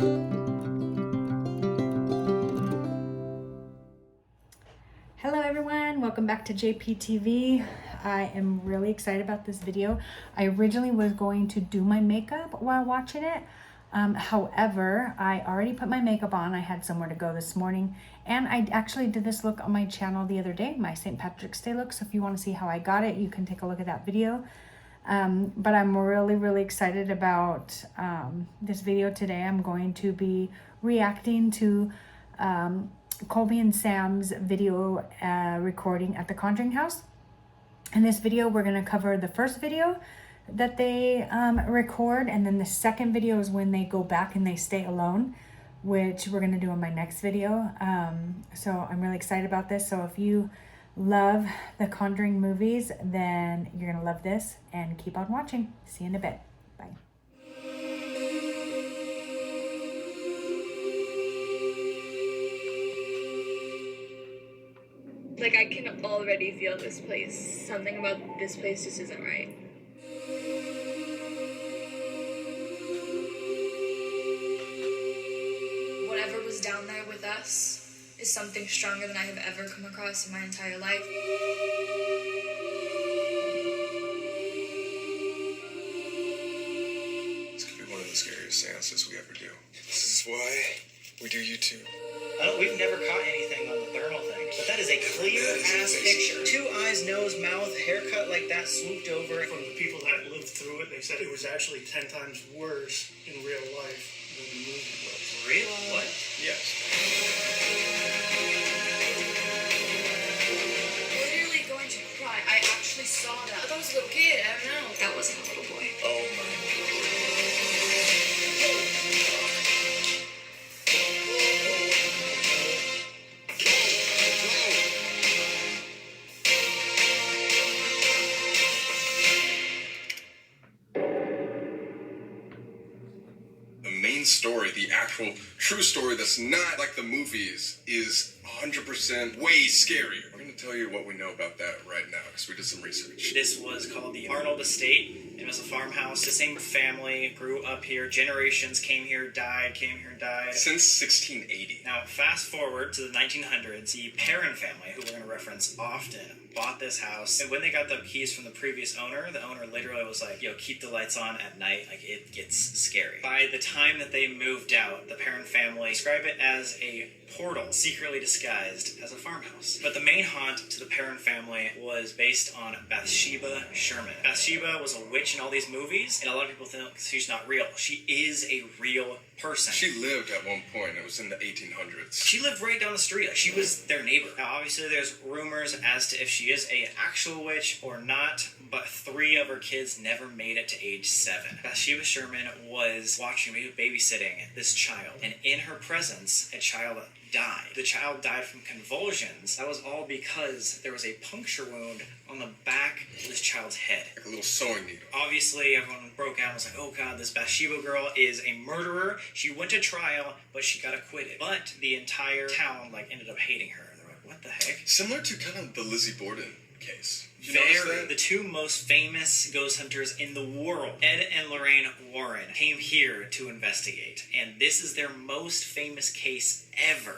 Hello everyone, welcome back to JPTV. I am really excited about this video. I originally was going to do my makeup while watching it. However, I already put my makeup on. I had somewhere to go this morning, and I actually did this look on my channel the other day, my St. Patrick's Day look. So if you want to see how I got it, you can take a look at that video. But I'm really excited about this video today. I'm going to be reacting to Colby and Sam's video recording at the Conjuring house. In this video, we're going to cover the first video that they record, and then the second video is when they go back and they stay alone, which we're going to do in my next video. So I'm really excited about this. So if you love the Conjuring movies, then you're going to love this, and keep on watching. See you in a bit. Bye. Like, I can already feel this place. Something about this place just isn't right. Whatever was down there with us is something stronger than I have ever come across in my entire life. This could be one of the scariest seances we ever do. This is why we do YouTube. We've never caught anything on the thermal thing, but that is a clear-ass picture. 2 eyes, nose, mouth, haircut like that, swooped over. From the people that lived through it, they said it was actually 10 times worse in real life than the movie was. Real? What? Yes. Literally going to cry. I actually saw that. I thought it was a little kid. I don't know. That wasn't a little boy. Oh my. Story, the actual true story that's not like the movies, is 100% way scarier. We're going to tell you what we know about that right now because we did some research. This was called the Arnold Estate. It was a farmhouse. The same family grew up here. Generations came here, died, Since 1680. Now, fast forward to the 1900s, the Perrin family, who we're going to reference often, bought this house. And when they got the keys from the previous owner, the owner literally was like, yo, keep the lights on at night. Like, it gets scary. By the time that they moved out, the Perrin family described it as a portal secretly disguised as a farmhouse. But the main haunt to the Perrin family was based on Bathsheba Sherman. Bathsheba was a witch in all these movies, and a lot of people think she's not real. She is a real person. She lived at one point. It was in the 1800s. She lived right down the street. Like, she was their neighbor. Now, obviously, there's rumors as to if she is an actual witch or not, but 3 of her kids never made it to age 7. Bathsheba Sherman was babysitting this child, and in her presence, a child died. The child died from convulsions. That was all because there was a puncture wound on the back of this child's head. Like a little sewing needle. Obviously, everyone broke out and was like, oh god, this Bathsheba girl is a murderer. She went to trial, but she got acquitted. But the entire town ended up hating her. They're like, what the heck? Similar to kind of the Lizzie Borden case. The 2 most famous ghost hunters in the world, Ed and Lorraine Warren, came here to investigate. And this is their most famous case ever.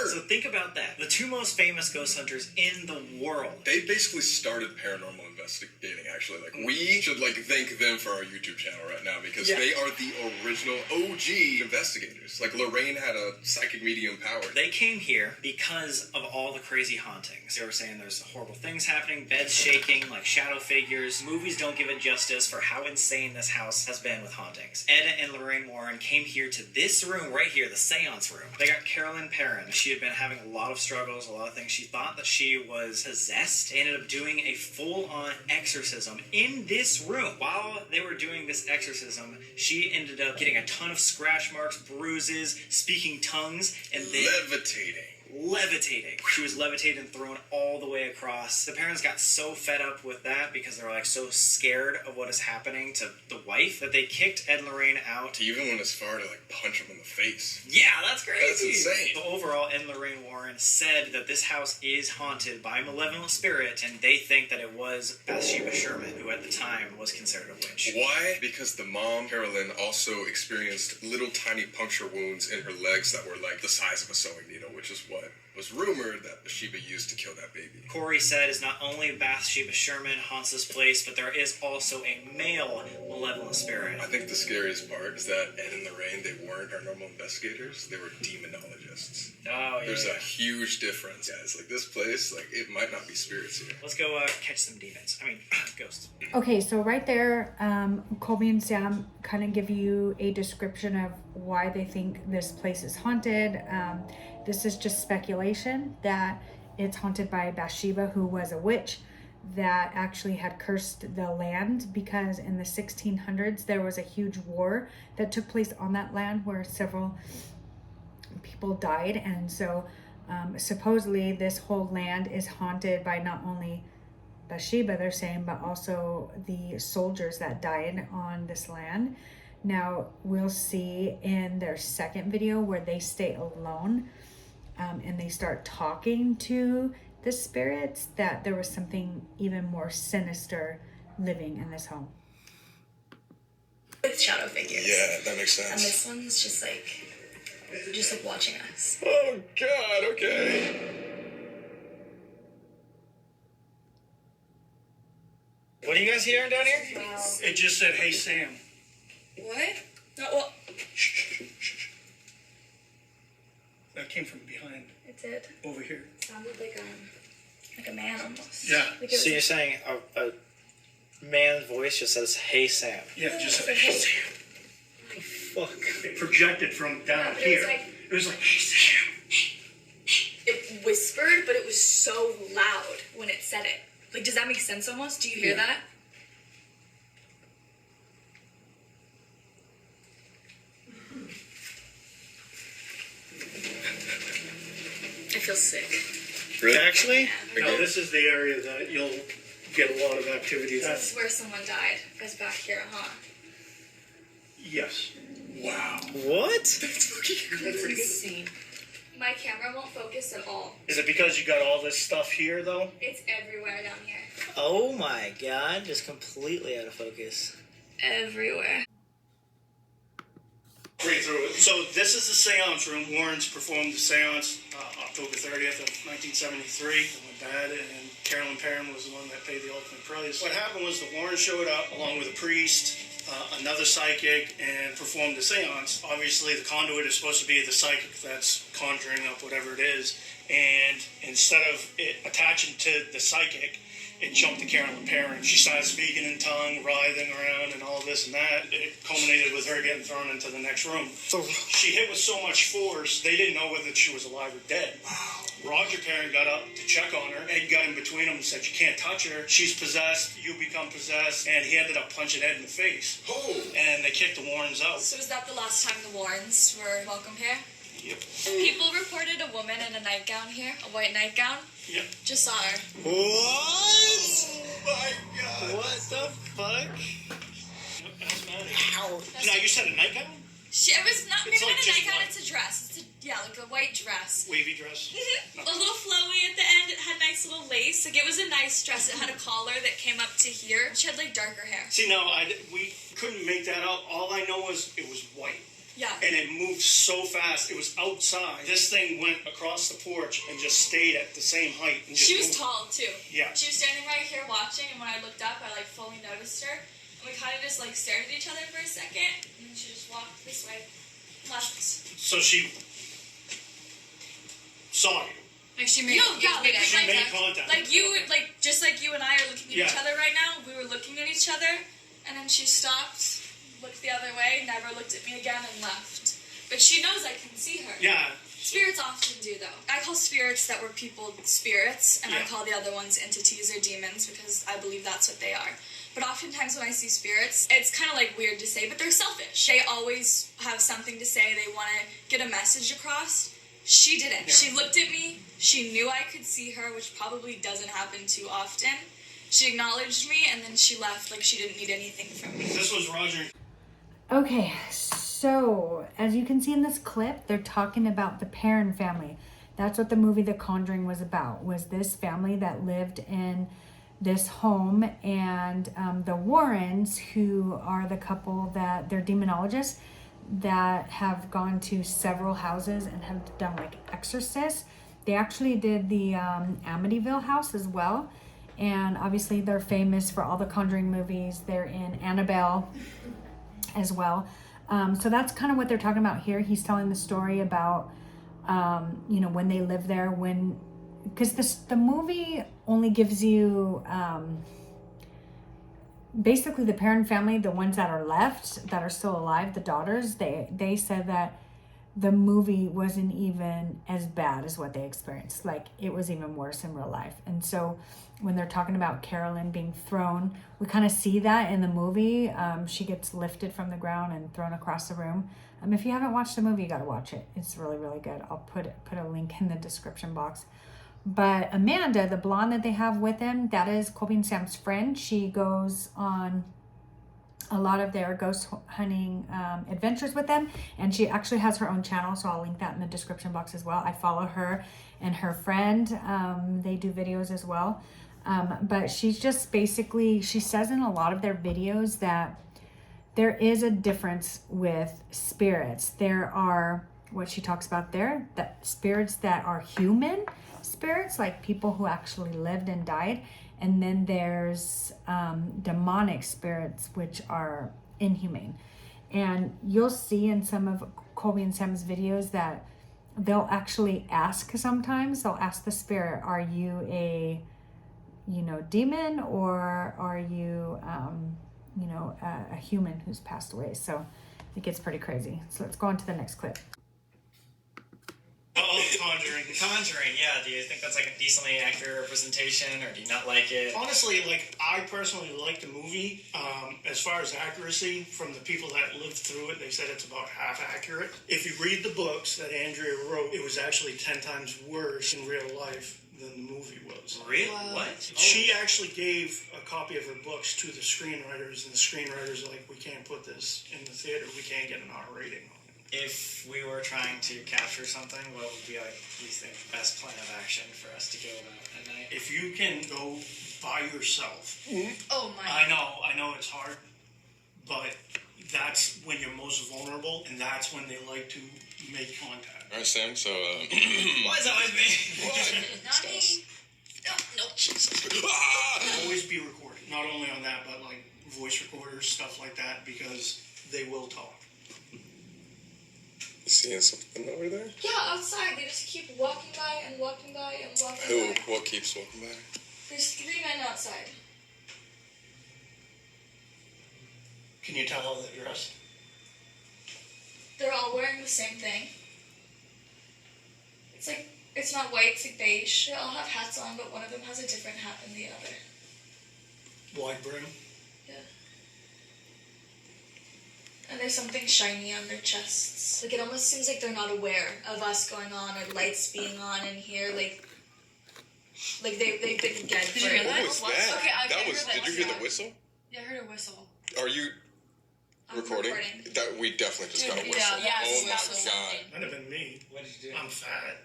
So think about that. The 2 most famous ghost hunters in the world. They basically started paranormal investigating, actually. We should, thank them for our YouTube channel right now because they are the original OG investigators. Lorraine had a psychic medium power. They came here because of all the crazy hauntings. They were saying there's horrible things happening, beds shaking, shadow figures. Movies don't give it justice for how insane this house has been with hauntings. Ed and Lorraine Warren came here to this room right here, the seance room. They got Carolyn Perrin. She had been having a lot of struggles, a lot of things. She thought that she was possessed. They ended up doing a full-on exorcism in this room. While they were doing this exorcism, she ended up getting a ton of scratch marks, bruises, speaking tongues, and then levitating. She was levitated and thrown all the way across. The parents got so fed up with that because they were so scared of what is happening to the wife that they kicked Ed and Lorraine out. He even went as far to punch him in the face. face. Yeah, that's crazy. That's insane. So overall, Ed and Lorraine Warren said that this house is haunted by a malevolent spirit, and they think that it was Bathsheba Sherman, who at the time was considered a witch. Why? Because the mom, Carolyn, also experienced little tiny puncture wounds in her legs that were like the size of a sewing needle, which is what was rumored that Bathsheba used to kill that baby. Corey said is not only Bathsheba Sherman haunts this place, but there is also a male malevolent spirit. I think the scariest part is that Ed and Lorraine, they weren't paranormal investigators, they were demonologists. Oh, yeah. There's a huge difference, guys. Like, this place, like, it might not be spirits here. Let's go catch some demons. I mean, ghosts. Okay, so right there, Colby and Sam kind of give you a description of why they think this place is haunted. This is just speculation that it's haunted by Bathsheba, who was a witch that actually had cursed the land because in the 1600s there was a huge war that took place on that land where several people died, and so supposedly this whole land is haunted by not only Bathsheba, they're saying, but also the soldiers that died on this land. Now we'll see in their second video where they stay alone and they start talking to the spirits that there was something even more sinister living in this home. With shadow figures. Yeah, that makes sense. And this one's just like watching us. Oh, God, okay. What are you guys hearing down here? Wow. It just said, "Hey, Sam." What? No, well, That came from behind, it did. over here. Sounded like a man almost. Yeah. Like it So was you're saying a man's voice just says, "Hey, Sam." Yeah, it just said, "Hey, Sam." Fuck. It projected from down but it here. was like- It was like, "Hey, Sam." It whispered, but it was so loud when it said it. Like, does that make sense almost? Do you hear Yeah. that? I feel sick. Really? Actually? No, this is the area that you'll get a lot of activity. This is where someone died. Is back here, huh? Yes. Wow. What? That's insane. My camera won't focus at all. Is it because you got all this stuff here, though? It's everywhere down here. Oh my god, just completely out of focus. Everywhere. Read through it. So this is the seance room. Warrens performed the seance October 30th of 1973. It went bad, and Carolyn Perrin was the one that paid the ultimate price. What happened was the Warrens showed up along with a priest, another psychic, and performed the seance. Obviously, the conduit is supposed to be the psychic that's conjuring up whatever it is, and instead of it attaching to the psychic, it jumped to Carolyn Perrin. She started speaking in tongue, writhing around, and all this and that. It culminated with her getting thrown into the next room. She hit with so much force, they didn't know whether she was alive or dead. Roger Perrin got up to check on her. Ed got in between them and said, "You can't touch her. She's possessed. You become possessed." And he ended up punching Ed in the face. Oh. And they kicked the Warrens out. So was that the last time the Warrens were welcome here? Yep. People reported a woman in a nightgown here, a white nightgown. Yep. Just saw her. What? Oh, my God. What the fuck? Yep, that's mad. Ow. Now, you said a nightgown? It was not maybe It's like not a just nightgown. white. It's a dress. Like a white dress. Wavy dress? A little flowy at the end. It had nice little lace. Like, it was a nice dress. It had a collar that came up to here. She had like darker hair. See, no, we couldn't make that out. All I know was it was white. Yeah. And it moved so fast. It was outside. This thing went across the porch and just stayed at the same height. And just She was moved. tall too. Yeah. She was standing right here watching, and when I looked up, I like fully noticed her. And we kind of just like stared at each other for a second, and then she just walked this way, left. So she saw you. Like she made, She made contact. like you, like just like you and I are looking at each Yeah. other right now. We were looking at each other, and then she stopped, looked the other way, never looked at me again, and left. But she knows I can see her. Yeah. Spirits often do, though. I call spirits that were people spirits, and I Yeah. call the other ones entities or demons because I believe that's what they are. But oftentimes when I see spirits, it's kind of like weird to say, but they're selfish. They always have something to say. They want to get a message across. She didn't. Yeah. She looked at me. She knew I could see her, which probably doesn't happen too often. She acknowledged me, and then she left like she didn't need anything from me. This was Roger. Okay, So, as you can see in this clip, they're talking about the Perron family. That's what the movie The Conjuring was about, was this family that lived in this home, and the Warrens, who are the couple that they're demonologists that have gone to several houses and have done like exorcists. They actually did the Amityville house as well. And obviously they're famous for all the Conjuring movies. They're in Annabelle as well. So that's kind of what they're talking about here. He's telling the story about, when they lived there, because the movie only gives you, basically the Perron family, the ones that are left, that are still alive, the daughters, they said that the movie wasn't even as bad as what they experienced. Like, it was even worse in real life. And so when they're talking about Carolyn being thrown, we kind of see that in the movie. She gets lifted from the ground and thrown across the room. If you haven't watched the movie, you got to watch it. It's really, really good. I'll put a link in the description box. But Amanda, the blonde that they have with him, that is Colby and Sam's friend. She goes on a lot of their ghost hunting adventures with them, and she actually has her own channel, so I'll link that in the description box as well. I follow her and her friend. They do videos as well, but she's just basically, she says in a lot of their videos that there is a difference with spirits. There are, what she talks about there, that spirits that are human spirits, like people who actually lived and died. And then there's demonic spirits, which are inhumane. And you'll see in some of Colby and Sam's videos that they'll actually ask sometimes. They'll ask the spirit, are you a, demon, or are you, a human who's passed away? So it gets pretty crazy. So let's go on to the next clip. Conjuring. Conjuring, yeah. Do you think that's like a decently accurate representation, or do you not like it? Honestly, I personally like the movie. As far as accuracy, from the people that lived through it, they said it's about half accurate. If you read the books that Andrea wrote, it was actually 10 times worse in real life than the movie was. Really? What? She actually gave a copy of her books to the screenwriters, and the screenwriters were like, we can't put this in the theater. We can't get an R rating on it. If we were trying to capture something, what would be, you think, the best plan of action for us to go about at night? If you can go by yourself. Oh my. I know it's hard, but that's when you're most vulnerable, and that's when they like to make contact. All right, Sam, so, Why is that always me? Not me. No. Jesus. Always be recorded. Not only on that, but voice recorders, stuff like that, because they will talk. Seeing something over there? Yeah, outside. They just keep walking by and walking by and walking Who? by. What keeps walking by? There's 3 men outside. Can you tell how they're dressed? They're all wearing the same thing. It's not white, it's beige. They all have hats on, but one of them has a different hat than the other. Wide brim? Yeah. And there's something shiny on their chests. It almost seems like they're not aware of us going on or lights being on in here. They've been dead for Did you hear that? What was that? Okay, I heard that. Did you hear the whistle? Yeah, I heard a whistle. Are you I'm recording? That we definitely just got a whistle. Yeah, Oh my whistle. god. Might have been me. What did you do? I'm fat.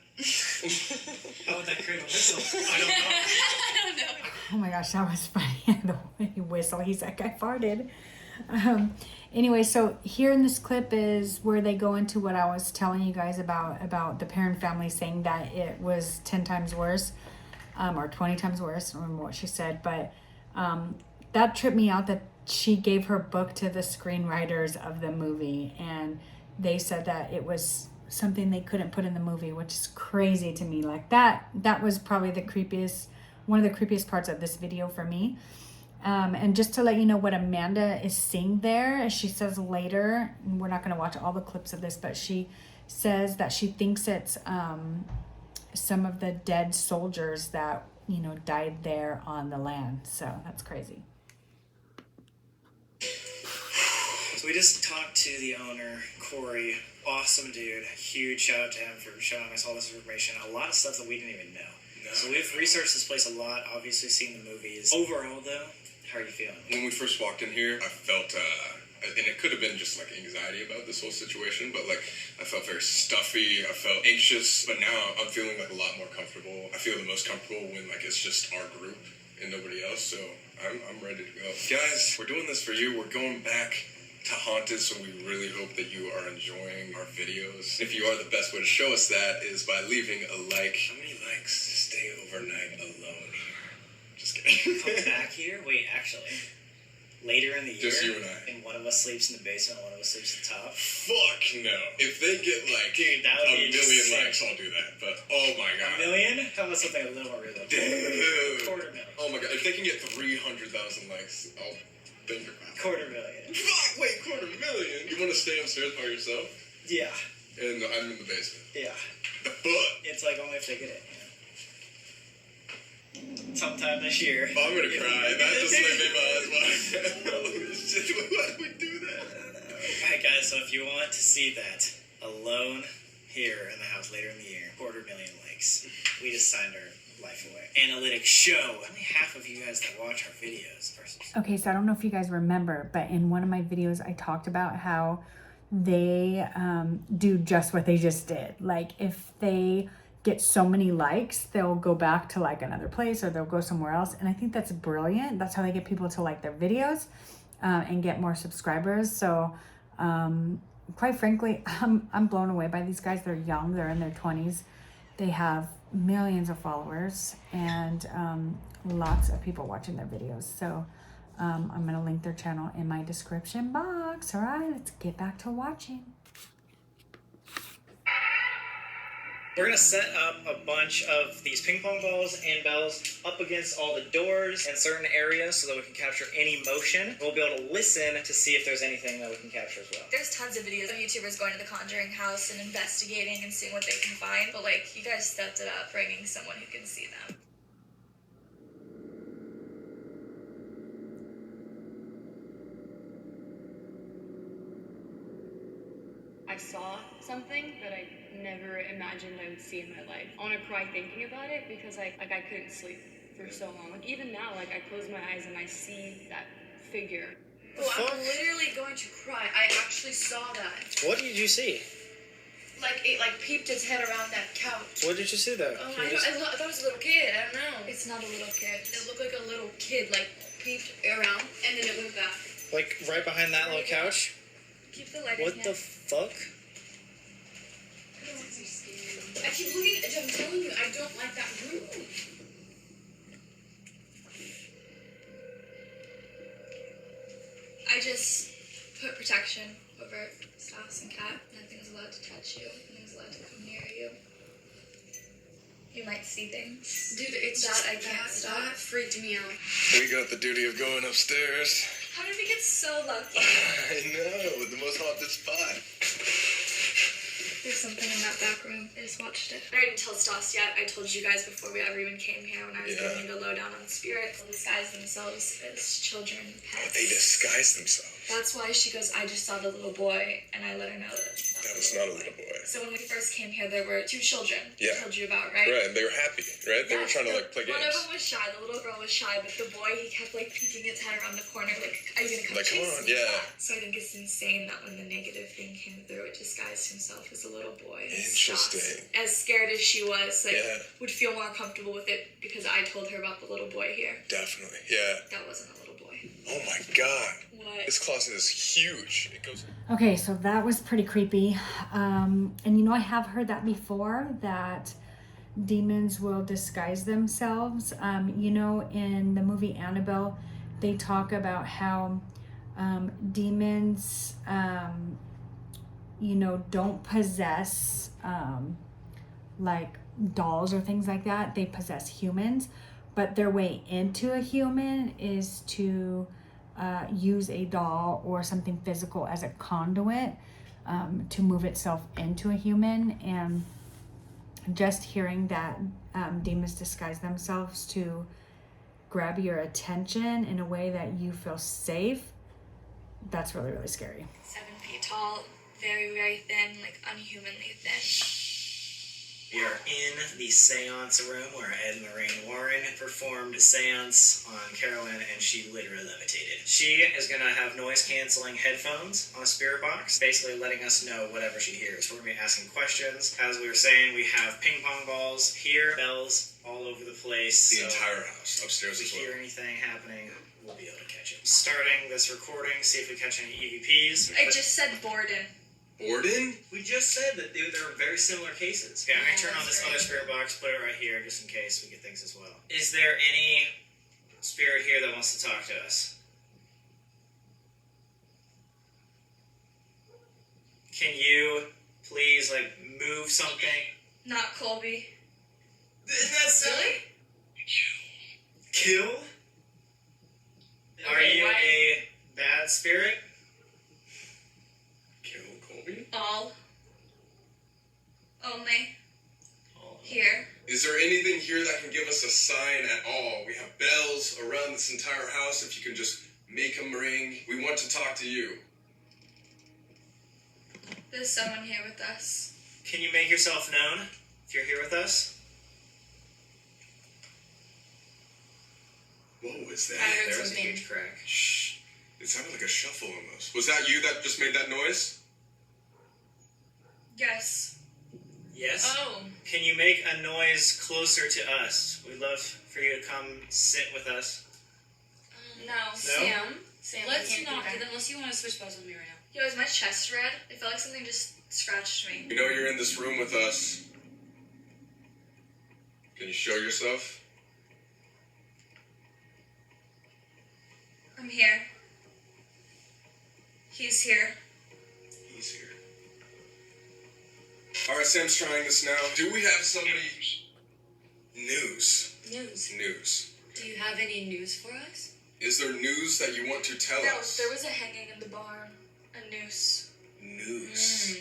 How would that create a whistle? I don't know. I don't know. Oh my gosh, that was funny. The way he whistled, he's like, I farted. Anyway, so here in this clip is where they go into what I was telling you guys about the Perron family saying that it was 10 times worse, or 20 times worse. I don't remember what she said, but that tripped me out that she gave her book to the screenwriters of the movie, and they said that it was something they couldn't put in the movie, which is crazy to me. That was probably one of the creepiest parts of this video for me. And just to let you know what Amanda is seeing there, she says later, and we're not going to watch all the clips of this, but she says that she thinks it's some of the dead soldiers that, died there on the land. So that's crazy. So we just talked to the owner, Corey. Awesome dude. Huge shout out to him for showing us all this information. A lot of stuff that we didn't even know. No. So we've researched this place a lot, obviously seen the movies. Overall, though, how are you feeling? When we first walked in here, I felt a and it could have been just like anxiety about this whole situation, but like I felt very stuffy, I felt anxious, but now I'm feeling like a lot more comfortable. I feel the most comfortable when like it's just our group and nobody else, so I'm ready to go. Guys, we're doing this for you. We're going back to Haunted, so we really hope that you are enjoying our videos. If you are, the best way to show us that is by leaving a like. How many likes to stay overnight alone here? Just kidding. Come back here? Wait, actually. Later in the year, Just you and I. and one of us sleeps in the basement, one of us sleeps at the top. Fuck no. If they get like Dude, that would a be million insane. likes, I'll do that. But oh my god. $1 million? How about something a little more real? Dude. $250,000. Oh my god. If they can get 300,000 likes, I'll think about it. $250,000. Fuck, wait, 250,000? You want to stay upstairs by yourself? Yeah. And I'm in the basement. Yeah. The fuck? It's like only if they get it. Sometime this year. Oh, I'm gonna cry. That just made my eyes wide. Holy shit, why did we do that? Alright guys, so if you want to see that alone here in the house later in the year, 250,000 likes. We just signed our life away. Analytics show only half of you guys that watch our videos versus. Okay, so I don't know if you guys remember, but in one of my videos, I talked about how they do just what they just did. Like if they get so many likes, they'll go back to like another place or they'll go somewhere else. And I think that's brilliant. That's how they get people to like their videos and get more subscribers. So quite frankly, I'm blown away by these guys. They're young, they're in their 20s. They have millions of followers and lots of people watching their videos. So I'm gonna link their channel in my description box. All right, let's get back to watching. We're going to set up a bunch of these ping pong balls and bells up against all the doors and certain areas so that we can capture any motion. We'll be able to listen to see if there's anything that we can capture as well. There's tons of videos of YouTubers going to the Conjuring house and investigating and seeing what they can find, but like, you guys stepped it up, bringing someone who can see them. I saw something that I never imagined I would see in my life. I want to cry thinking about it because I couldn't sleep for so long. Like even now, like I close my eyes and I see that figure. Oh, I'm literally going to cry. I actually saw that. What did you see? Like it peeped its head around that couch. What did you see there? Oh, I thought it was a little kid. I don't know. It's not a little kid. It looked like a little kid, like peeped around and then it went back. Like right behind that little couch? Keep the light. What the fuck? I keep looking at it. I'm telling you, I don't like that room. I just put protection over Stas and Kat. Nothing's allowed to touch you. Nothing's allowed to come near you. You might see things. Dude, it's that just, I can't stop. That freaked me out. We got the duty of going upstairs. How did we get so lucky? I know, the most haunted spot. There's something in that back room. I just watched it. I didn't tell Stas yet. I told you guys before we ever even came here when I was giving you the lowdown on spirits. They disguise themselves as children, pets. They disguise themselves. That's why she goes, I just saw the little boy, and I let her know That was not a little boy. So when we first came here, there were 2 children. Yeah. I told you about, right? Right, and they were happy, right? They were trying to, like, play games. One of them was shy. The little girl was shy, but the boy, he kept, like, peeking his head around the corner, like, are you gonna come Like, come chase on, me? yeah. So I think it's insane that when the negative thing came through, it disguised himself as a little boy. Interesting. As scared as she was, like, Yeah. would feel more comfortable with it because I told her about the little boy here. Definitely, yeah. That wasn't a little boy. Oh my god. What? This closet is huge. It goes... Okay, so that was pretty creepy. And you know, I have heard that before, that demons will disguise themselves. You know, in the movie Annabelle, they talk about how demons, you know, don't possess like dolls or things like that. They possess humans, but their way into a human is to use a doll or something physical as a conduit to move itself into a human. And just hearing that demons disguise themselves to grab your attention in a way that you feel safe, that's really, really scary. 7 feet tall, very, very thin, like unhumanly thin. We are in the seance room where Ed and Lorraine Warren performed a seance on Carolyn, and she literally levitated. She is going to have noise-canceling headphones on a spirit box, basically letting us know whatever she hears. We're going to be asking questions. As we were saying, we have ping pong balls here, bells all over the place. The entire house, upstairs as If we well. hear anything happening, we'll be able to catch it. Starting this recording, see if we catch any EVPs. I just said Borden. Borden? We just said that there are very similar cases. Yeah, I'm going to turn on this other spirit box, put it right here, just in case we get things as well. Is there any spirit here that wants to talk to us? Can you please, move something? Not Colby. Isn't that silly? Kill? Are Okay, you why- a bad spirit? Kill Colby? All. Only. Here. Is there anything here that can give us a sign at all? We have bells around this entire house. If you can just make them ring. We want to talk to you. There's someone here with us. Can you make yourself known if you're here with us? What was that? I heard There was a something. huge crack. Shh. It sounded like a shuffle almost. Was that you that just made that noise? Yes. Yes? Oh. Can you make a noise closer to us? We'd love for you to come sit with us. No. No? Sam, Let's can't not do do that. that unless you want to switch buzz with me right now. Yo, is my chest red? I felt like something just scratched me. You know you're in this room with us. Can you show yourself? I'm here. He's here. He's here. Alright, Sam's trying this now. Do we have somebody... News. News. Do you have any news for us? Is there news that you want to tell No, us? there was a hanging in the barn. A noose. News.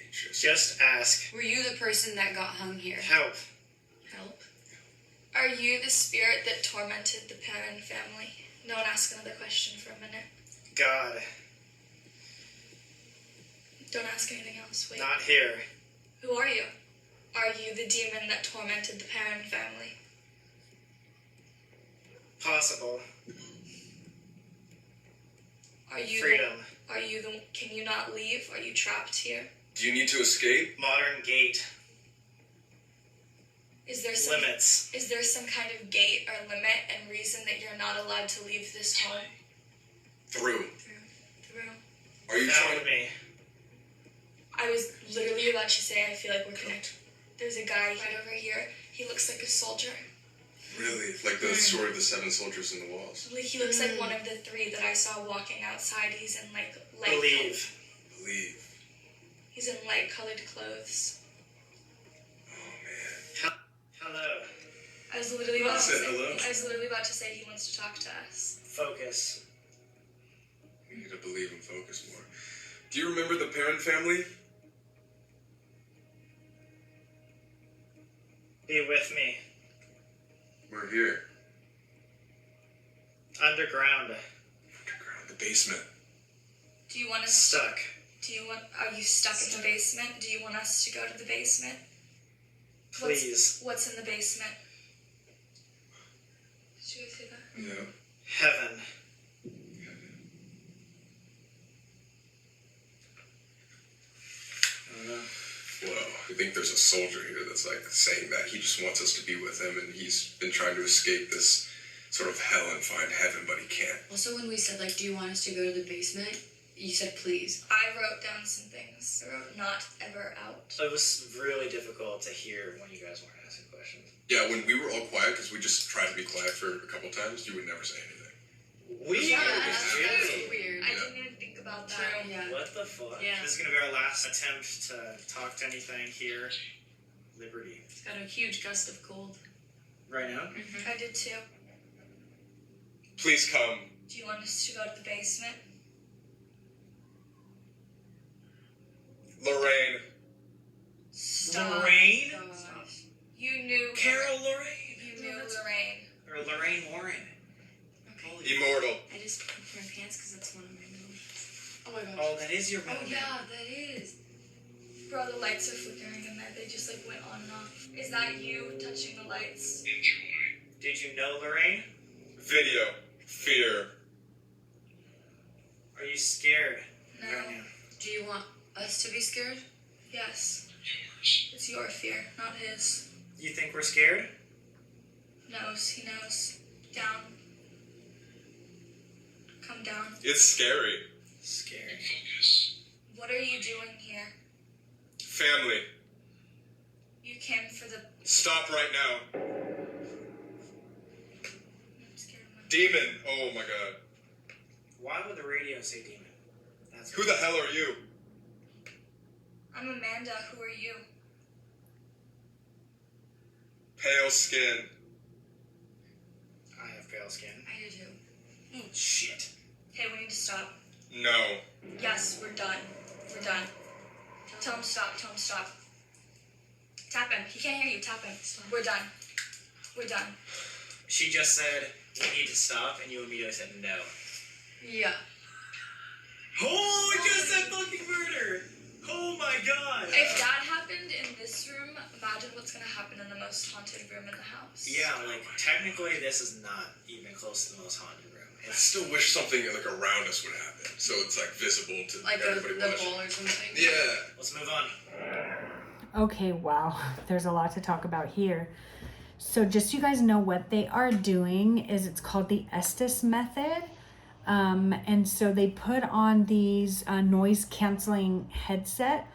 Interesting. Just ask. Were you the person that got hung here? Help. Help. Are you the spirit that tormented the Perrin family? No one ask another question for a minute. God. Don't ask anything else. Wait. Not here. Who are you? Are you the demon that tormented the Perrin family? Possible. Are you Freedom. Are you the? Can you not leave? Are you trapped here? Do you need to escape? Modern gate. Is there some Limits. Is there some kind of gate or limit and reason that you're not allowed to leave this home? Through. Through. Are you trying Found me. I was literally about to say I feel like we're connected. There's a guy right over here. He looks like a soldier. Really? Like the story of the 7 soldiers in the walls? Like, he looks like one of the 3 that I saw walking outside. He's in like light. Believe. Believe. He's in light colored clothes. Oh, man. Hello. I was literally about to Said say. hello. I was literally about to say he wants to talk to us. Focus. We need to believe and focus more. Do you remember the Perrin family? Be with me. We're here. Underground. Underground. The basement. Do you want us? Stuck. Do you want? Are you stuck in the basement? Do you want us to go to the basement? Please. What's in the basement? Did you guys hear that? Yeah. Heaven. Well, I think there's a soldier here that's like saying that he just wants us to be with him, and he's been trying to escape this sort of hell and find heaven, but he can't. Also, when we said, do you want us to go to the basement? You said please. I wrote down some things. I wrote not ever out. It was really difficult to hear when you guys weren't asking questions. Yeah, when we were all quiet, because we just tried to be quiet for a couple times, you would never say anything. Weird. Yeah, that's Really? weird. I didn't even think about that. True. Yeah. What the fuck? Yeah. This is gonna be our last attempt to talk to anything here. Liberty. It's got a huge gust of cold. Right now? I did too. Please come. Do you want us to go to the basement? Lorraine. Stop. Lorraine? Gosh. You knew. Carol Lorraine. You knew Lorraine. Or Lorraine Warren. Okay. Immortal. I just put my pants because that's one of my moves. Oh my gosh. Oh, that is your Oh moment. yeah, that is. Bro, the lights are flickering in there. They just like went on and off. Is that you touching the lights? Did you know, Lorraine? Video. Fear. Are you scared? No. Right now? Do you want us to be scared? Yes. It's your fear, not his. You think we're scared? Knows. He knows. Down. Come down. It's scary. Scary. What are you doing here? Family. You came for the... Stop right now. I'm scared of my... Demon. Oh my god. Why would the radio say demon? That's Who the hell are you? I'm Amanda. Who are you? Pale skin. I have pale skin. I do too. Oh, shit. Hey, we need to stop. No. Yes, we're done. We're done. Tell him stop. Tell him stop. Tap him. He can't hear you. Tap him. We're done. We're done. She just said, we need to stop, and you immediately said no. Yeah. Oh, I just said fucking murder! Oh my god! If that happened in this room, imagine what's gonna happen in the most haunted room in the house. Yeah, like, technically this is not even close to the most haunted room. I still wish something like around us would happen, so it's like visible to Like everybody the watching. ball or something? Yeah. Let's move on. Okay, wow. There's a lot to talk about here. So just so you guys know what they are doing is it's called the Estes method. And so they put on these noise canceling headset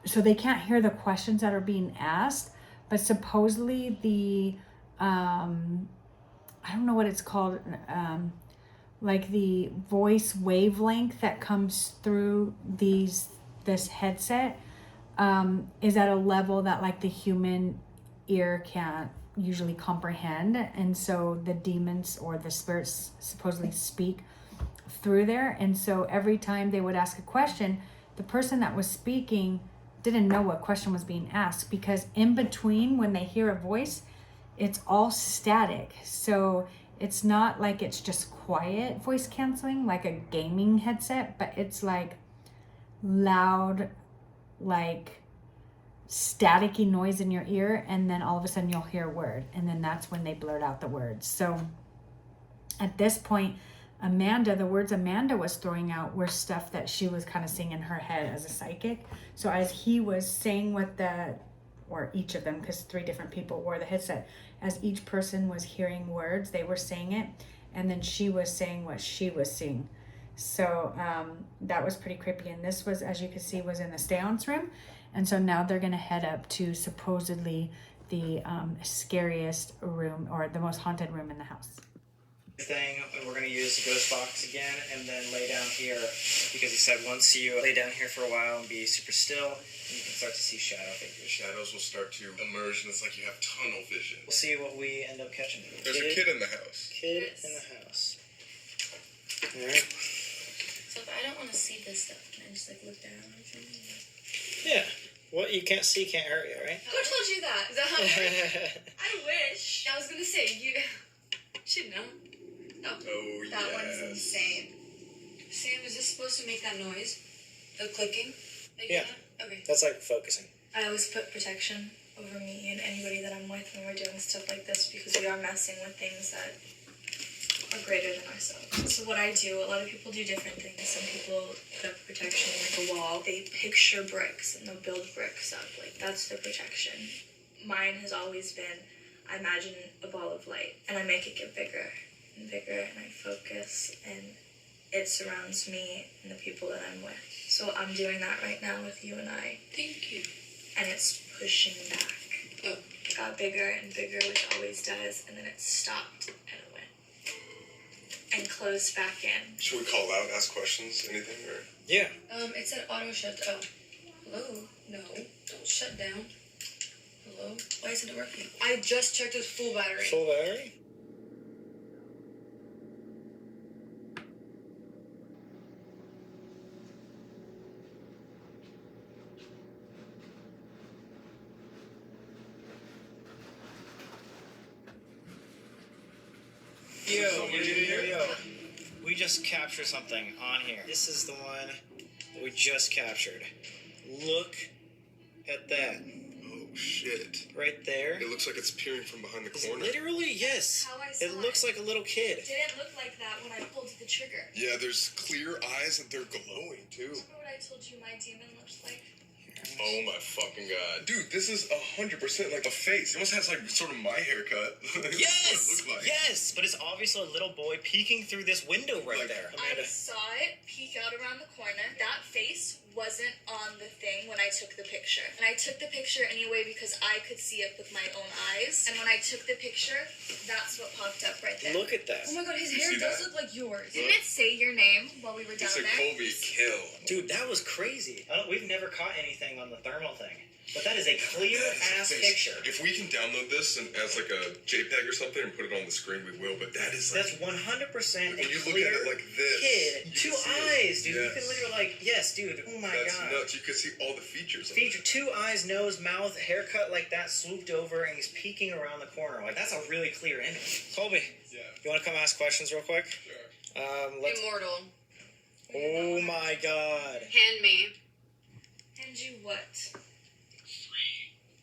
so they can't hear the questions that are being asked, but supposedly the I don't know what it's called, like the voice wavelength that comes through this headset is at a level that like the human ear can't usually comprehend, and so the demons or the spirits supposedly speak through there. And so every time they would ask a question, the person that was speaking didn't know what question was being asked, because in between when they hear a voice, it's all static. So it's not like it's just quiet voice canceling like a gaming headset, but it's like loud, like staticky noise in your ear, and then all of a sudden you'll hear a word, and then that's when they blurt out the words. So at this point, the words Amanda was throwing out were stuff that she was kind of seeing in her head as a psychic. So as he was saying or each of them, because 3 different people wore the headset, as each person was hearing words, they were saying it, and then she was saying what she was seeing. So that was pretty creepy. And this was, as you can see, was in the seance room. And so now they're going to head up to supposedly the scariest room, or the most haunted room in the house. Thing, we're going to use the ghost box again and then lay down here, because he said once you lay down here for a while and be super still, you can start to see shadow figures. Shadows will start to emerge, and it's like you have tunnel vision. We'll see what we end up catching. There's a kid in the house. Kid in the house. Alright. So if I don't want to see this stuff, can I just like look down or something? Yeah. What you can't see can't hurt you, right? Who told you that? Is that how it works? I wish. I was gonna say, you should know. No. Oh, That yes. one's insane. Sam, is this supposed to make that noise? The clicking? Yeah. Okay. That's like focusing. I always put protection over me and anybody that I'm with when we're doing stuff like this, because we are messing with things that are greater than ourselves. So what I do, a lot of people do different things. Some people put up protection like a wall. They picture bricks and they'll build bricks up. Like, that's their protection. Mine has always been, I imagine a ball of light and I make it get bigger and bigger, and I focus, and it surrounds me and the people that I'm with. So I'm doing that right now with you and I. Thank you. And it's pushing back. Oh. It got bigger and bigger, which always does, and then it stopped and it went. And closed back in. Should we call out, ask questions, anything, or? Yeah. It said auto shut. Oh. Hello? No. Don't shut down. Hello? Why isn't it working? I just checked its full battery. Full battery? Yo. We just captured something on here. This is the one that we just captured. Look at that. Oh, shit. Right there. It looks like it's peering from behind the corner. Literally, yes. How I saw It looks like a little kid. It didn't look like that when I pulled the trigger. Yeah, there's clear eyes and they're glowing, too. Remember what I told you my demon looked like? Oh my fucking god. Dude, this is 100% like a face. It almost has like sort of my haircut. Yes! That's what it looked like. Yes! But it's obviously a little boy peeking through this window right there. I saw it peek out around the corner. That face wasn't on the thing when I took the picture. And I took the picture anyway because I could see it with my own eyes. And when I took the picture, that's what popped up right there. Look at that. Oh my god, his You hair see does that? look like yours. Didn't it say your name while we were down It's a there? Colby kill. Dude, that was crazy. We've never caught anything on the thermal thing. But that is a clear-ass picture. If we can download this and as like a JPEG or something and put it on the screen, we will. But that is like... That's 100% a when you look clear at it like this, kid. you 2 can see eyes, it. dude. Yes. You can literally like, yes, dude. Oh my That's god. nuts. You can see all the features. Feature 2 eyes, nose, mouth, haircut like that, swooped over, and he's peeking around the corner. Like, that's a really clear image. Colby, Yeah. you want to come ask questions real quick? Sure. Let's... Immortal. Oh my god. Hand me. And you what?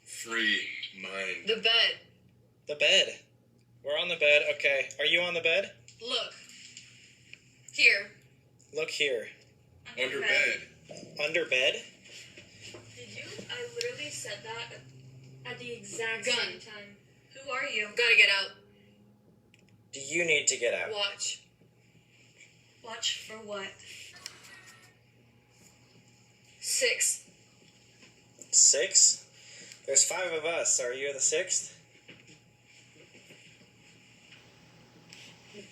Free mind. The bed. The bed. We're on the bed. Okay. Are you on the bed? Look. Here. Look here. Under bed. Under bed? Did you? I literally said that at the exact Gun. same time. Who are you? Gotta get out. Do you need to get out? Watch. Watch for what? 6. 6? There's 5 of us. Are you the 6th?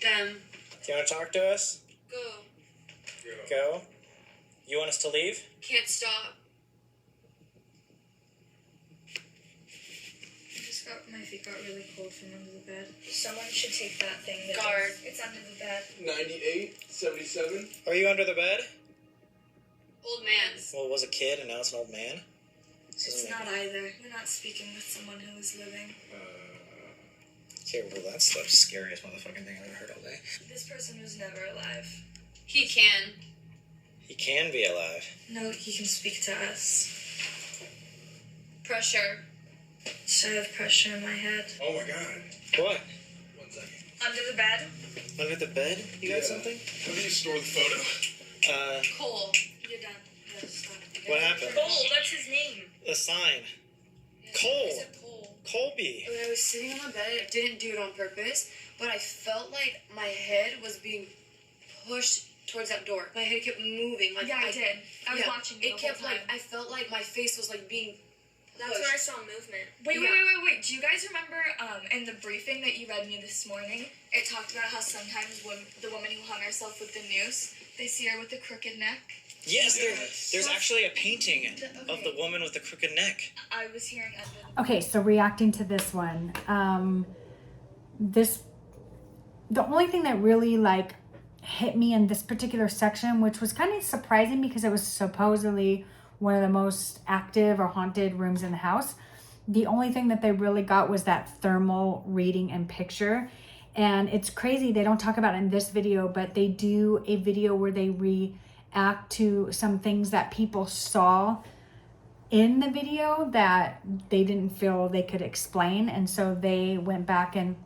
Them. Do you want to talk to us? Go. Go. You want us to leave? Can't stop. My feet got really cold from under the bed. Someone should take that thing. Guard. It's under the bed. 98, 77. Are you under the bed? Old man's. Well, it was a kid and now it's an old man. This It's doesn't not make- either. We're not speaking with someone who is living. Okay, well, that's the scariest motherfucking thing I've ever heard all day. This person was never alive. He can. He can be alive. No, he can speak to us. Pressure. So I have pressure in my head. Oh my god. What? 1 second. Under the bed? Under the bed? You got Yeah. something? How do you store the photo? Cole. You're done. Yeah, stop. What happened? Cole, that's his name. A sign. Cole. Is it Cole? Colby. When I was sitting on the bed, I didn't do it on purpose, but I felt like my head was being pushed towards that door. My head kept moving. Like Yeah, I did. I was yeah, watching you It the kept whole like time. I felt like my face was like being. That's pushed. where I saw movement. Wait, Yeah. wait. Do you guys remember in the briefing that you read me this morning, it talked about how sometimes when the woman who hung herself with the noose, they see her with the crooked neck? Yes, Yes. there's actually a painting of the woman with the crooked neck. I was hearing under Okay, so reacting to this one, the only thing that really like hit me in this particular section, which was kind of surprising because it was supposedly one of the most active or haunted rooms in the house. The only thing that they really got was that thermal reading and picture. And it's crazy, they don't talk about it in this video, but they do a video where they react to some things that people saw in the video that they didn't feel they could explain. And so they went back and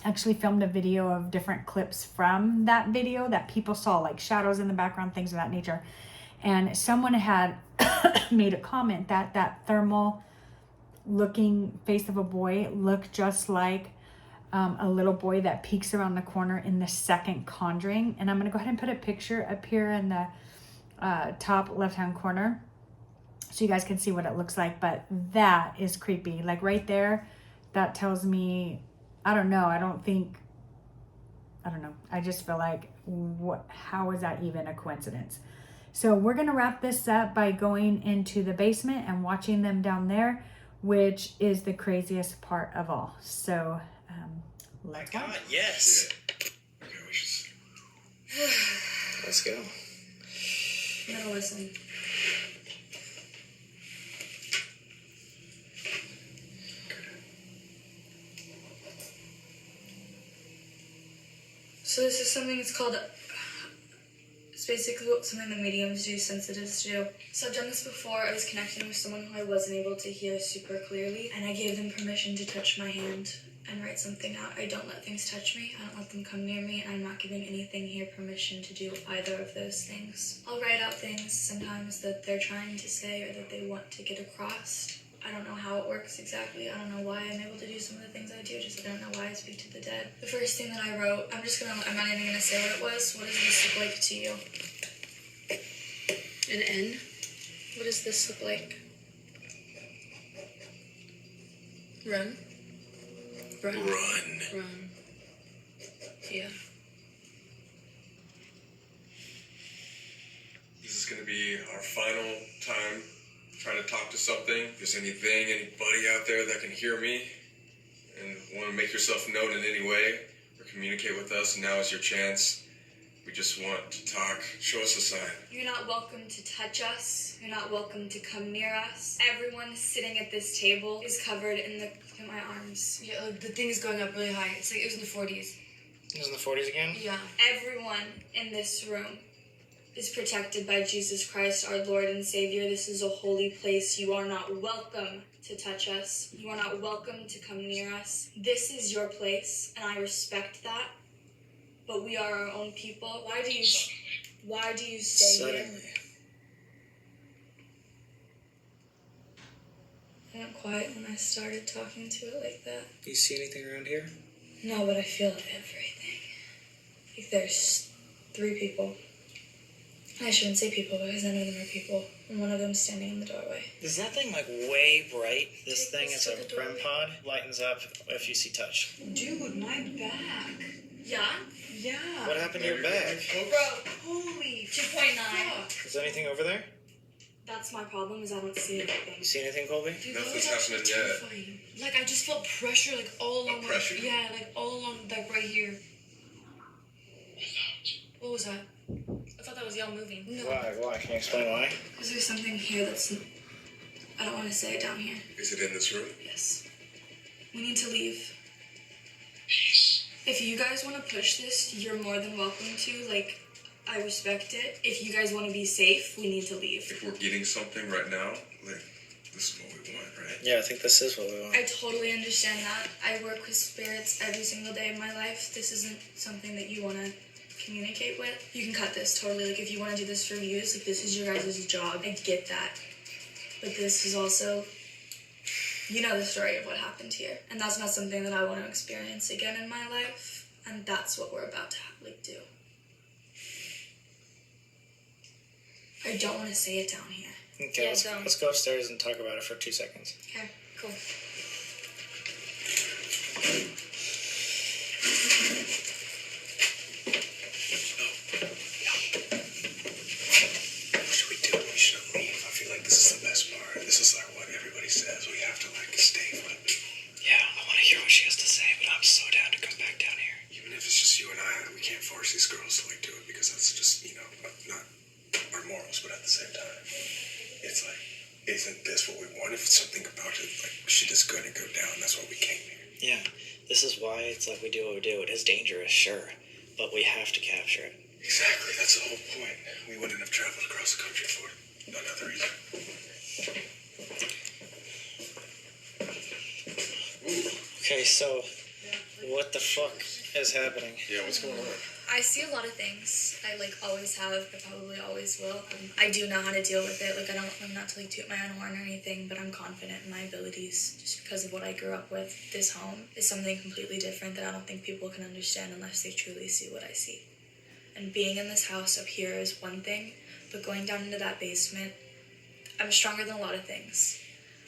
actually filmed a video of different clips from that video that people saw, like shadows in the background, things of that nature. And someone had made a comment that that thermal looking face of a boy looked just like a little boy that peeks around the corner in the second Conjuring. And I'm going to go ahead and put a picture up here in the top left-hand corner so you guys can see what it looks like. But that is creepy. Like right there, that tells me, I don't know. I just feel like, how is that even a coincidence? So we're going to wrap this up by going into the basement and watching them down there, which is the craziest part of all. So let's go. God, yes. Okay, we should... Let's go. I'm gonna listen. So this is something, it's It's basically something that mediums do, sensitives do. So I've done this before. I was connecting with someone who I wasn't able to hear super clearly, and I gave them permission to touch my hand and write something out. I don't let things touch me. I don't let them come near me. I'm not giving anything here permission to do either of those things. I'll write out things sometimes that they're trying to say or that they want to get across. I don't know how it works exactly. I don't know why I'm able to do some of the things I do, just like I don't know why I speak to the dead. The first thing that I wrote, I'm not even gonna say what it was. What does this look like to you? An N? What does this look like? Run. Run. Run. Run. Yeah. This is gonna be our final time trying to talk to something. If there's anything, anybody out there that can hear me and want to make yourself known in any way or communicate with us, now is your chance. We just want to talk. Show us a sign. You're not welcome to touch us. You're not welcome to come near us. Everyone sitting at this table is covered in look at my arms. Yeah, the thing is going up really high. It's like it was in the 40s. It was in the 40s again? Yeah. Everyone in this room is protected by Jesus Christ, our Lord and Savior. This is a holy place. You are not welcome to touch us. You are not welcome to come near us. This is your place, and I respect that. But we are our own people. Why do you stay here? I went quiet when I started talking to it like that. Do you see anything around here? No, but I feel everything. Like there's 3 people. I shouldn't say people because none of them are people. And one of them's standing in the doorway. Is that thing like way bright? This Take thing this is to a the doorway. REM pod. Lightens up if you see touch. Dude, my back. Yeah? Yeah. What happened to your back? Bro, Holy 2.9. fuck. Is there anything over there? That's my problem is I don't see anything. You see anything, Colby? Dude, Nothing's that was actually happening yet. terrifying. Like, I just felt pressure, like, all along. Pressure? Yeah, like, all along, like, right here. What was that? I thought that was y'all moving. No. Why? Can you explain why? Because there's something here that's... I don't want to say it down here. Is it in this room? Yes. We need to leave. If you guys want to push this, you're more than welcome to. Like, I respect it. If you guys want to be safe, we need to leave. If we're getting something right now, like, this is what we want, right? Yeah, I think this is what we want. I totally understand that. I work with spirits every single day of my life. This isn't something that you want to communicate with. You can cut this totally. Like, if you want to do this for views, like, this is your guys' job. I get that. But this is also... You know the story of what happened here. And that's not something that I want to experience again in my life. And that's what we're about to, do. I don't want to say it down here. Okay, Yeah, let's go upstairs and talk about it for 2 seconds. Okay, cool. What should we do? We shouldn't leave. I feel like this is the best part. This is like what everybody says. We have to stay for the people. Yeah, I want to hear what she has to say, but I'm so down to come back down here. Even if it's just you and I, we can't force these girls to do it because that's just, not our morals, but at the same time, it's like, isn't this what we want? If something about it, shit is gonna go down, that's why we came here. Yeah, this is why it's like we do what we do. It is dangerous, sure, but we have to capture it. Exactly, that's the whole point. We wouldn't have traveled across the country for another reason. Okay, so what the fuck is happening? Yeah, what's going on? I see a lot of things. I always have. I probably always will. I do know how to deal with it. I'm not to toot my own horn or anything, but I'm confident in my abilities just because of what I grew up with. This home is something completely different that I don't think people can understand unless they truly see what I see. And being in this house up here is one thing, but going down into that basement, I'm stronger than a lot of things.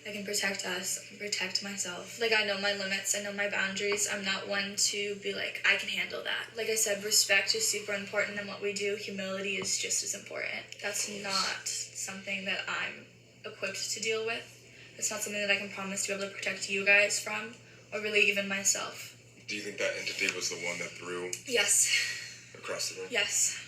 I can protect us, I can protect myself. I know my limits, I know my boundaries. I'm not one to be I can handle that. Like I said, respect is super important in what we do. Humility is just as important. That's not something that I'm equipped to deal with. It's not something that I can promise to be able to protect you guys from, or really even myself. Do you think that entity was the one that threw Yes. across the room? Yes.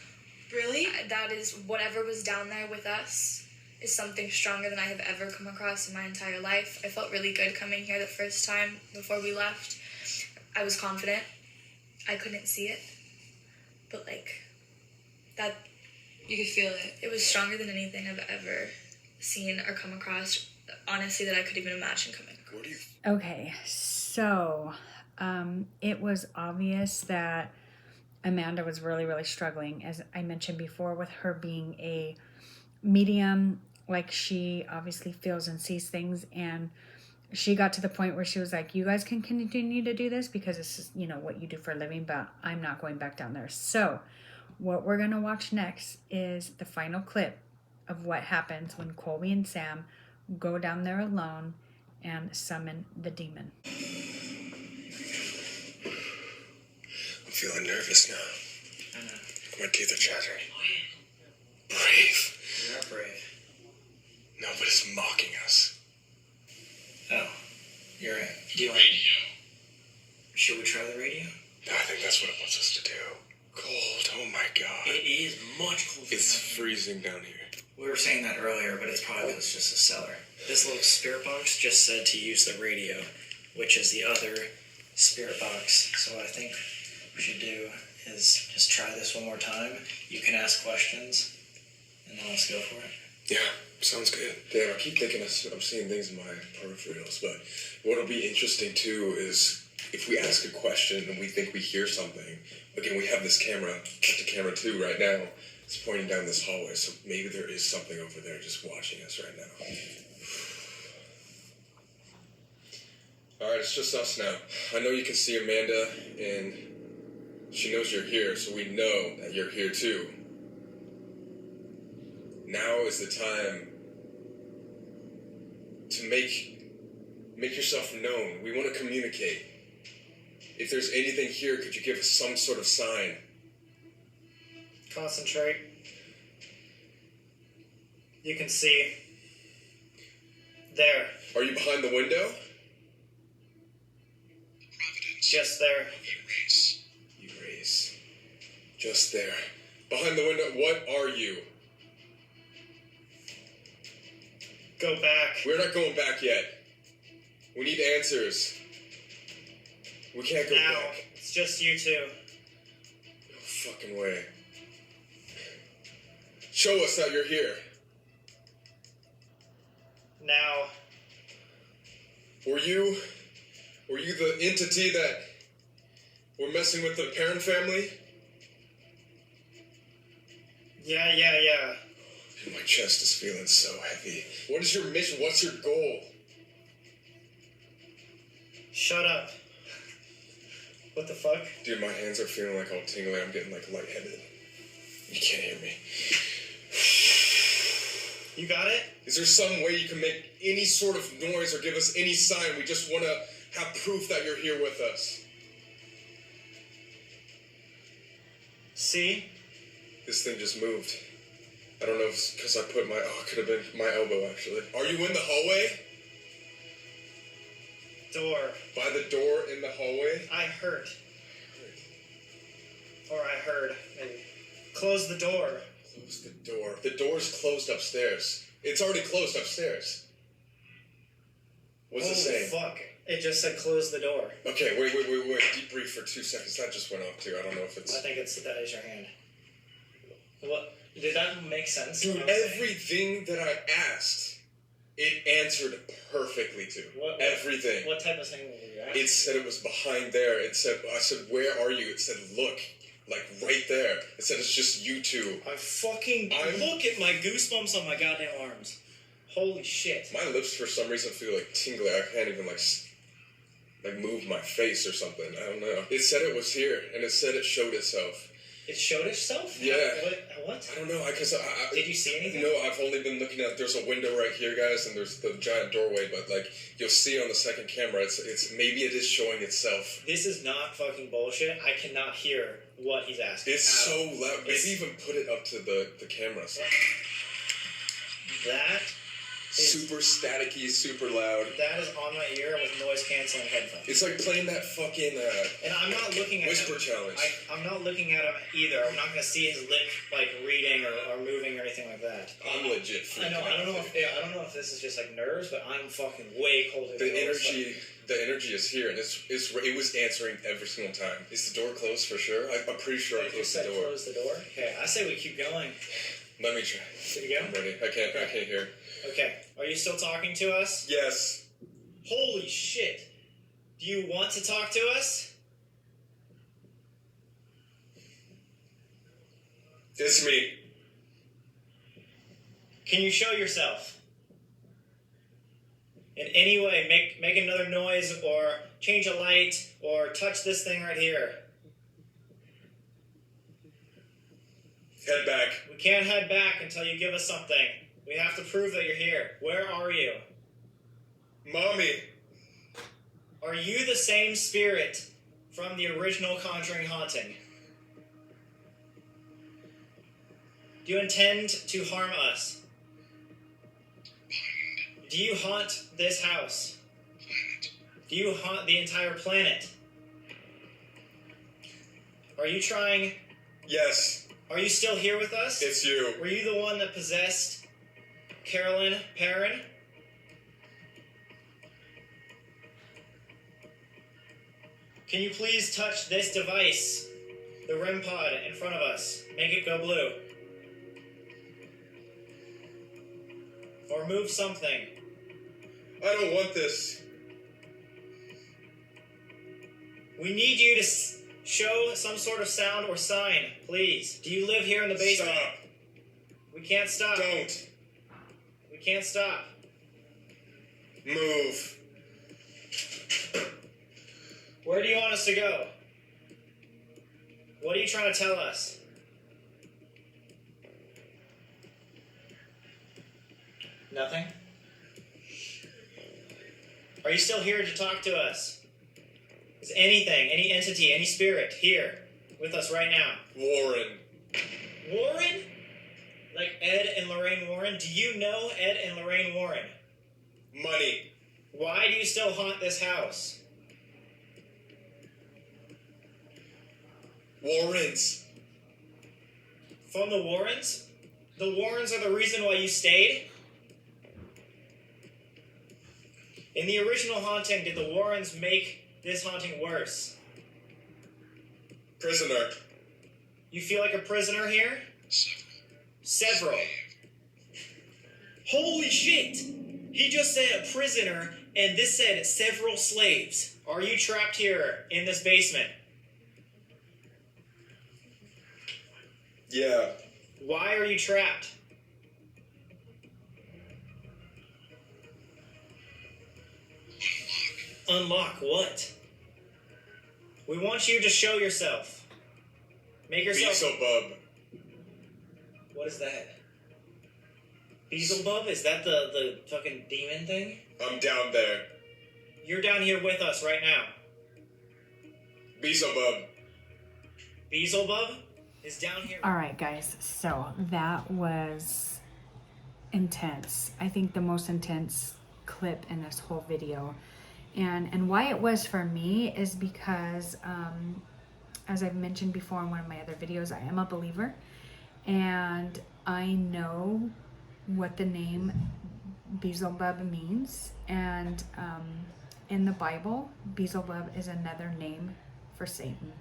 Really? That is whatever was down there with us is something stronger than I have ever come across in my entire life. I felt really good coming here the first time before we left. I was confident. I couldn't see it. But You could feel it. It was stronger than anything I've ever seen or come across, honestly, that I could even imagine coming across. What do you... Okay, so it was obvious that Amanda was really, really struggling, as I mentioned before, with her being a medium. Like, she obviously feels and sees things, and she got to the point where she was like, you guys can continue to do this because this is, you know, what you do for a living, but I'm not going back down there. So what we're going to watch next is the final clip of what happens when Colby and Sam go down there alone and summon the demon. I'm feeling nervous now. I know. My teeth are chattering. Brave. You're not brave. Nobody's mocking us. Oh, you're right. Do you want radio? Should we try the radio? No, I think that's what it wants us to do. Cold, oh my god. It is much colder. It's freezing down here. We were saying that earlier, but it's probably because it's just a cellar. This little spirit box just said to use the radio, which is the other spirit box. So what I think we should do is just try this one more time. You can ask questions, and then let's go for it. Yeah, sounds good. Damn, I keep thinking I'm seeing things in my peripherals, but what'll be interesting too is if we ask a question and we think we hear something, again, we have this camera, got the camera too right now, it's pointing down this hallway, so maybe there is something over there just watching us right now. Alright, it's just us now. I know you can see Amanda, and she knows you're here, so we know that you're here too. Now is the time to make yourself known. We want to communicate. If there's anything here, could you give us some sort of sign? Concentrate. You can see. There. Are you behind the window? Just there. Erase. Just there. Behind the window, what are you? Go back. We're not going back yet. We need answers. We can't go now. back. It's just you two. No fucking way. Show us that you're here. Now. Were you the entity that were messing with the Perrin family? Yeah. My chest is feeling so heavy. What is your mission? What's your goal? Shut up. What the fuck? Dude, my hands are feeling like all tingly. I'm getting like lightheaded. You can't hear me. You got it? Is there some way you can make any sort of noise or give us any sign? We just want to have proof that you're here with us. See? This thing just moved. I don't know if it's because I put it could have been my elbow, actually. Are you in the hallway? Door. By the door in the hallway? I heard. Or I heard, maybe. Close the door. Close the door. The door's closed upstairs. It's already closed upstairs. What's it saying? Fuck. It just said close the door. Okay, wait. Deep breathe for 2 seconds. That just went off, too. I don't know if it's... I think that is your hand. What? Did that make sense? Dude, everything that I asked, it answered perfectly to. Everything. What type of thing were you asking? It said it was behind there. I said, where are you? It said, look. Like, right there. It said it's just you two. Look at my goosebumps on my goddamn arms. Holy shit. My lips, for some reason, feel like tingly. I can't even, like move my face or something. I don't know. It said it was here, and it said it showed itself. It showed itself? Yeah. What? I don't know, because Did you see anything? No, I've only been looking at, there's a window right here, guys, and there's the giant doorway, but, like, you'll see on the second camera, it's maybe it is showing itself. This is not fucking bullshit. I cannot hear what he's asking. It's so loud. Maybe even put it up to the camera. So. That super staticky, super loud. That is on my ear with noise-canceling headphones. It's like playing that fucking and I'm not looking at whisper challenge. I'm not looking at him either. I'm not going to see his lip like reading or moving or anything like that. I'm legit freaking out. I don't know if this is just like nerves, but I'm fucking way colder. The energy is here, and it was answering every single time. Is the door closed for sure? I'm pretty sure I closed the door. Close the door. Okay, I say we keep going. Let me try. Did you go? I'm ready. I can't hear. Okay. Are you still talking to us? Yes. Holy shit. Do you want to talk to us? It's me. Can you show yourself? In any way, make another noise or change a light or touch this thing right here. Head back. We can't head back until you give us something. We have to prove that you're here. Where are you? Mommy. Are you the same spirit from the original Conjuring haunting? Do you intend to harm us? Do you haunt this house? Do you haunt the entire planet? Are you trying... Yes. Are you still here with us? It's you. Were you the one that possessed Carolyn Perrin? Can you please touch this device, the REM pod in front of us? Make it go blue. Or move something. I don't want this. We need you to show some sort of sound or sign, please. Do you live here in the basement? Stop. We can't stop. Don't. We can't stop. Move. Where do you want us to go? What are you trying to tell us? Nothing? Are you still here to talk to us? Is anything, any entity, any spirit here with us right now? Warren. Warren? Like Ed and Lorraine Warren? Do you know Ed and Lorraine Warren? Money. Why do you still haunt this house? Warrens. From the Warrens? The Warrens are the reason why you stayed? In the original haunting, did the Warrens make this haunting worse? Prisoner. You feel like a prisoner here? Several. Holy shit! He just said a prisoner, and this said several slaves. Are you trapped here in this basement? Yeah. Why are you trapped? Unlock what? We want you to show yourself. Make yourself... Beelzebub. What is that? Beelzebub? Is that the fucking demon thing? I'm down there. You're down here with us right now. Beelzebub. Beelzebub is down here. All right, guys. So that was intense. I think the most intense clip in this whole video. And why it was for me is because, as I've mentioned before in one of my other videos, I am a believer. And I know what the name Beelzebub means. And in the Bible, Beelzebub is another name for Satan.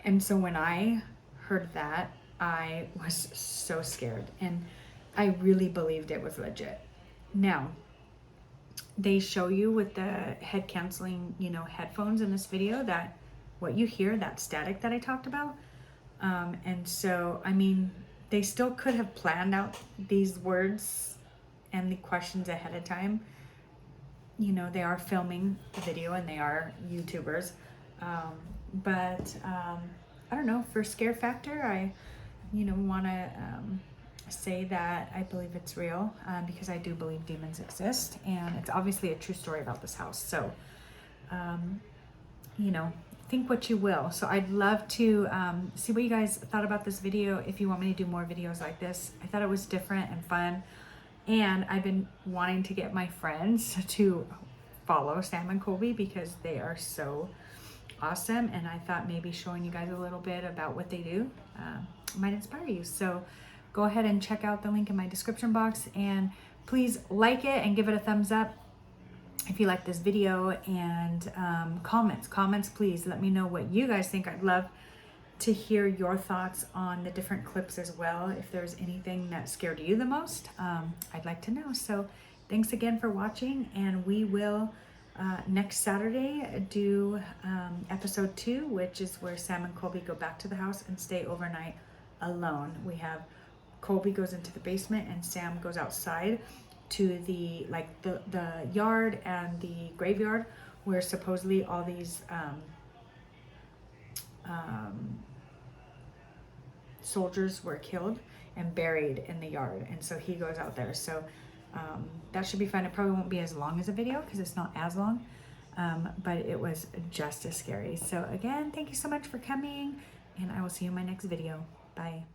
And so when I heard that, I was so scared. And I really believed it was legit. Now, they show you with the head canceling, headphones in this video that what you hear, that static that I talked about. And so, I mean, they still could have planned out these words and the questions ahead of time. They are filming the video and they are YouTubers. But I don't know, for scare factor, I, want to say that I believe it's real because I do believe demons exist, and it's obviously a true story about this house. So, think what you will. So I'd love to see what you guys thought about this video. If you want me to do more videos like this, I thought it was different and fun, and I've been wanting to get my friends to follow Sam and Colby because they are so awesome, and I thought maybe showing you guys a little bit about what they do might inspire you. So go ahead and check out the link in my description box, and please like it and give it a thumbs up if you like this video, and comments please let me know what you guys think. I'd love to hear your thoughts on the different clips as well. If there's anything that scared you the most, I'd like to know. So thanks again for watching, and we will next Saturday do episode 2, which is where Sam and Colby go back to the house and stay overnight alone. We have Colby goes into the basement and Sam goes outside to the yard and the graveyard where supposedly all these soldiers were killed and buried in the yard, and so he goes out there. So that should be fun. It probably won't be as long as a video because it's not as long, but it was just as scary. So again, thank you so much for coming, and I will see you in my next video. Bye.